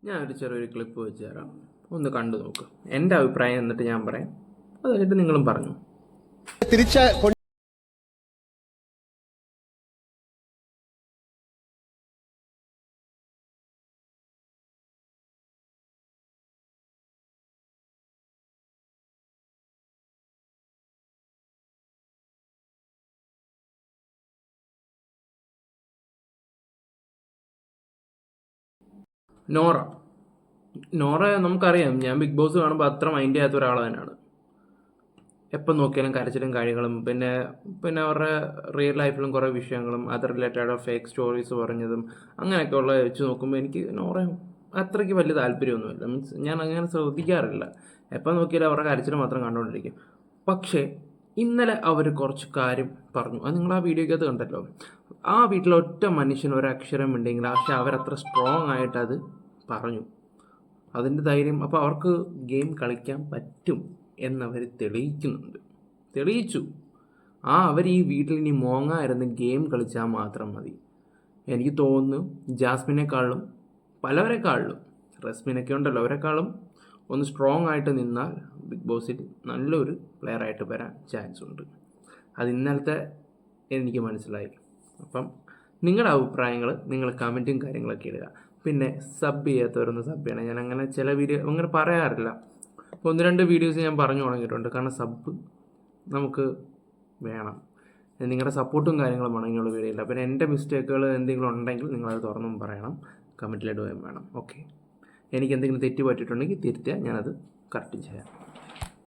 ഞാനൊരു ചെറിയൊരു ക്ലിപ്പ് വെച്ച് തരാം, ഒന്ന് കണ്ടു നോക്ക്. എൻ്റെ അഭിപ്രായം എന്നിട്ട് ഞാൻ പറയാം, അത് കഴിഞ്ഞിട്ട് നിങ്ങളും പറഞ്ഞു. നോറ നമുക്കറിയാം, ഞാൻ ബിഗ് ബോസ് കാണുമ്പോൾ അത്ര മൈൻഡ് ചെയ്യാത്ത ഒരാൾ തന്നെയാണ്. എപ്പം നോക്കിയാലും കരച്ചിലും കാര്യങ്ങളും, പിന്നെ പിന്നെ അവരുടെ റിയൽ ലൈഫിലും കുറേ വിഷയങ്ങളും അത് റിലേറ്റഡ് ഫേക്ക് സ്റ്റോറീസ് പറഞ്ഞതും അങ്ങനെയൊക്കെ ഉള്ള വെച്ച് നോക്കുമ്പോൾ എനിക്ക് നോറ അത്രയ്ക്ക് വലിയ താല്പര്യമൊന്നുമില്ല. മീൻസ് ഞാൻ അങ്ങനെ ശ്രദ്ധിക്കാറില്ല. എപ്പം നോക്കിയാലും അവരുടെ കരച്ചിൽ മാത്രം കണ്ടുകൊണ്ടിരിക്കും. പക്ഷേ ഇന്നലെ അവർ കുറച്ച് കാര്യം പറഞ്ഞു, അത് നിങ്ങൾ ആ വീഡിയോയ്ക്കകത്ത് കണ്ടല്ലോ. ആ വീട്ടിലെ ഒറ്റ മനുഷ്യന് ഒരക്ഷരം ഉണ്ടെങ്കിൽ പക്ഷെ അവരത്ര സ്ട്രോങ് ആയിട്ട് അത് പറഞ്ഞു. അതിൻ്റെ ധൈര്യം, അപ്പോൾ അവർക്ക് ഗെയിം കളിക്കാൻ പറ്റും എന്നവർ തെളിയിച്ചു. അവർ ഈ വീട്ടിൽ ഇനി മോങ്ങായിരുന്ന് ഗെയിം കളിച്ചാൽ മാത്രം മതി. എനിക്ക് തോന്നുന്നു ജാസ്മിനേക്കാളും പലവരെക്കാളിലും, റസ്മിനൊക്കെ ഉണ്ടല്ലോ, അവരെക്കാളും ഒന്ന് സ്ട്രോങ് ആയിട്ട് നിന്നാൽ ബിഗ് ബോസിൽ നല്ലൊരു പ്ലെയറായിട്ട് വരാൻ ചാൻസ് ഉണ്ട്. അത് ഇന്നലത്തെ എനിക്ക് മനസ്സിലായി. അപ്പം നിങ്ങളുടെ അഭിപ്രായങ്ങൾ നിങ്ങൾ കമൻറ്റും കാര്യങ്ങളൊക്കെ ഇടുക. പിന്നെ സബ് ചെയ്യാത്തവരൊന്ന് സബ് ചെയ്യണം. ഞാൻ അങ്ങനെ ചില വീഡിയോ അങ്ങനെ പറയാറില്ല. 1-2 വീഡിയോസ് ഞാൻ പറഞ്ഞു തുടങ്ങിയിട്ടുണ്ട്. കാരണം സബ് നമുക്ക് വേണം. നിങ്ങളുടെ സപ്പോർട്ടും കാര്യങ്ങളും വേണം ഇങ്ങനെയുള്ള വീഡിയോയിൽ. പിന്നെ എൻ്റെ മിസ്റ്റേക്കുകൾ എന്തെങ്കിലും ഉണ്ടെങ്കിൽ നിങ്ങളത് തുറന്നും പറയണം, കമൻറ്റിലിടുകയും വേണം. ഓക്കെ, എനിക്ക് എന്തെങ്കിലും തെറ്റ് പറ്റിയിട്ടുണ്ടെങ്കിൽ തിരുത്തിയാൽ ഞാനത് കറക്റ്റ് ചെയ്യാം.